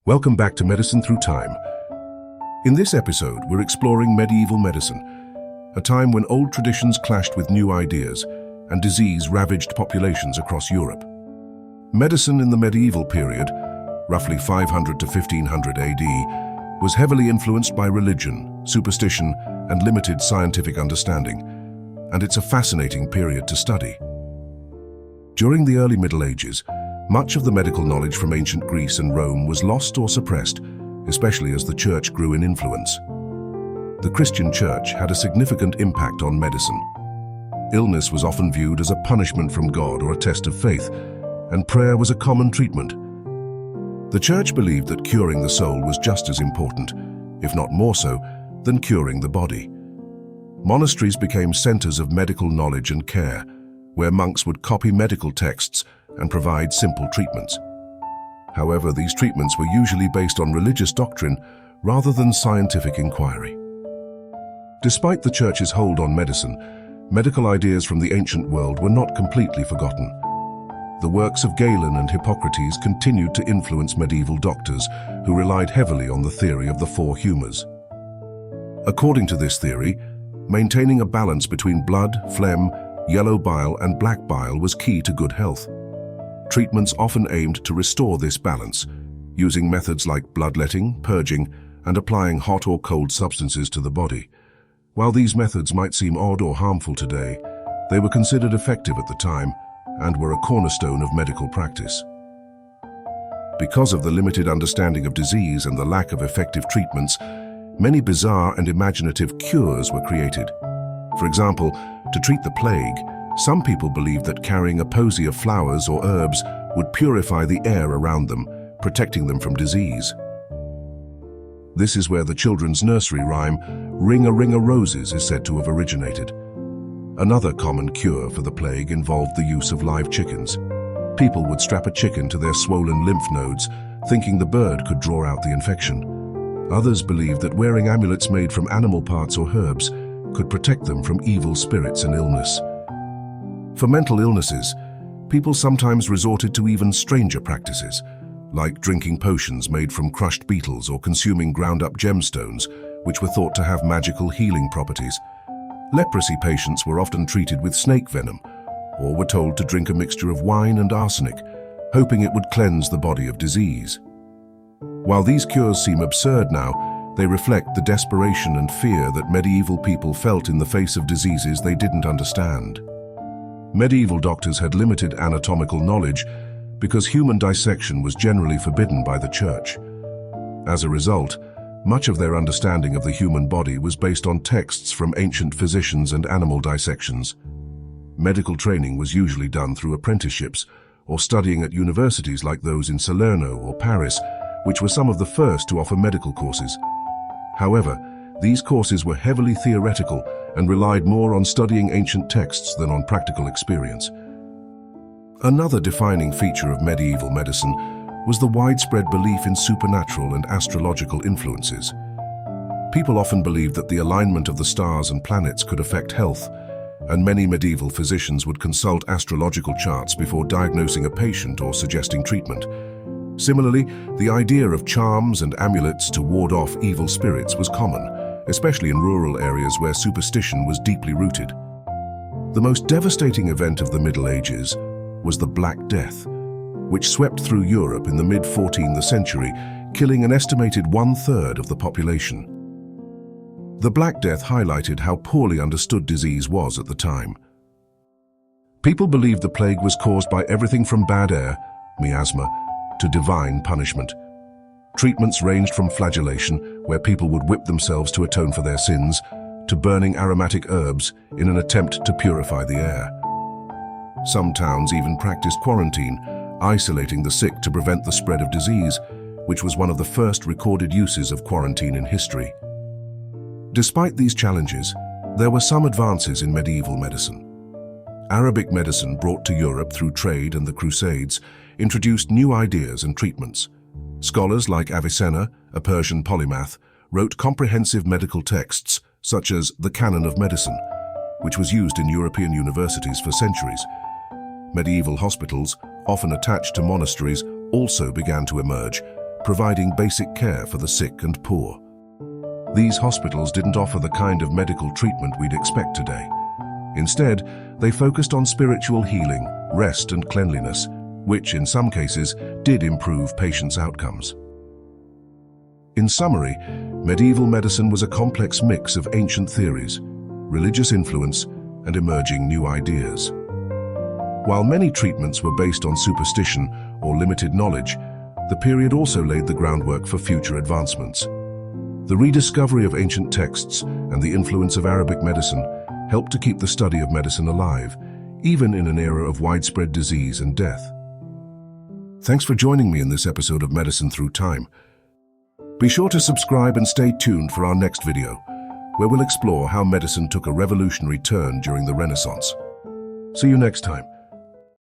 Welcome back to Medicine Through Time. In this episode, we're exploring medieval medicine, a time when old traditions clashed with new ideas and disease ravaged populations across Europe. Medicine in the medieval period, roughly 500 to 1500 AD, was heavily influenced by religion, superstition, and limited scientific understanding, and it's a fascinating period to study. During the early Middle Ages, much of the medical knowledge from ancient Greece and Rome was lost or suppressed, especially as the Church grew in influence. The Christian Church had a significant impact on medicine. Illness was often viewed as a punishment from God or a test of faith, and prayer was a common treatment. The Church believed that curing the soul was just as important, if not more so, than curing the body. Monasteries became centers of medical knowledge and care, where monks would copy medical texts and provide simple treatments. However, these treatments were usually based on religious doctrine rather than scientific inquiry. Despite the Church's hold on medicine, medical ideas from the ancient world were not completely forgotten. The works of Galen and Hippocrates continued to influence medieval doctors who relied heavily on the theory of the four humours. According to this theory, maintaining a balance between blood, phlegm, yellow bile and black bile was key to good health. Treatments often aimed to restore this balance, using methods like bloodletting, purging, and applying hot or cold substances to the body. While these methods might seem odd or harmful today, they were considered effective at the time and were a cornerstone of medical practice. Because of the limited understanding of disease and the lack of effective treatments, many bizarre and imaginative cures were created. For example, to treat the plague, some people believed that carrying a posy of flowers or herbs would purify the air around them, protecting them from disease. This is where the children's nursery rhyme, "Ring-a-ring-a roses," is said to have originated. Another common cure for the plague involved the use of live chickens. People would strap a chicken to their swollen lymph nodes, thinking the bird could draw out the infection. Others believed that wearing amulets made from animal parts or herbs could protect them from evil spirits and illness. For mental illnesses, people sometimes resorted to even stranger practices, like drinking potions made from crushed beetles or consuming ground-up gemstones, which were thought to have magical healing properties. Leprosy patients were often treated with snake venom, or were told to drink a mixture of wine and arsenic, hoping it would cleanse the body of disease. While these cures seem absurd now, they reflect the desperation and fear that medieval people felt in the face of diseases they didn't understand. Medieval doctors had limited anatomical knowledge because human dissection was generally forbidden by the Church. As a result, much of their understanding of the human body was based on texts from ancient physicians and animal dissections. Medical training was usually done through apprenticeships or studying at universities like those in Salerno or Paris, which were some of the first to offer medical courses. However, these courses were heavily theoretical and relied more on studying ancient texts than on practical experience. Another defining feature of medieval medicine was the widespread belief in supernatural and astrological influences. People often believed that the alignment of the stars and planets could affect health, and many medieval physicians would consult astrological charts before diagnosing a patient or suggesting treatment. Similarly, the idea of charms and amulets to ward off evil spirits was common, especially in rural areas where superstition was deeply rooted. The most devastating event of the Middle Ages was the Black Death, which swept through Europe in the mid-14th century, killing an estimated one-third of the population. The Black Death highlighted how poorly understood disease was at the time. People believed the plague was caused by everything from bad air, miasma, to divine punishment. Treatments ranged from flagellation, where people would whip themselves to atone for their sins, to burning aromatic herbs in an attempt to purify the air. Some towns even practiced quarantine, isolating the sick to prevent the spread of disease, which was one of the first recorded uses of quarantine in history. Despite these challenges, there were some advances in medieval medicine. Arabic medicine, brought to Europe through trade and the Crusades, introduced new ideas and treatments. Scholars like Avicenna, a Persian polymath, wrote comprehensive medical texts such as the Canon of Medicine, which was used in European universities for centuries. Medieval hospitals, often attached to monasteries, also began to emerge, providing basic care for the sick and poor. These hospitals didn't offer the kind of medical treatment we'd expect today. Instead, they focused on spiritual healing, rest and cleanliness, which in some cases did improve patients' outcomes. In summary, medieval medicine was a complex mix of ancient theories, religious influence, and emerging new ideas. While many treatments were based on superstition or limited knowledge, the period also laid the groundwork for future advancements. The rediscovery of ancient texts and the influence of Arabic medicine helped to keep the study of medicine alive, even in an era of widespread disease and death. Thanks for joining me in this episode of Medicine Through Time. Be sure to subscribe and stay tuned for our next video, where we'll explore how medicine took a revolutionary turn during the Renaissance. See you next time.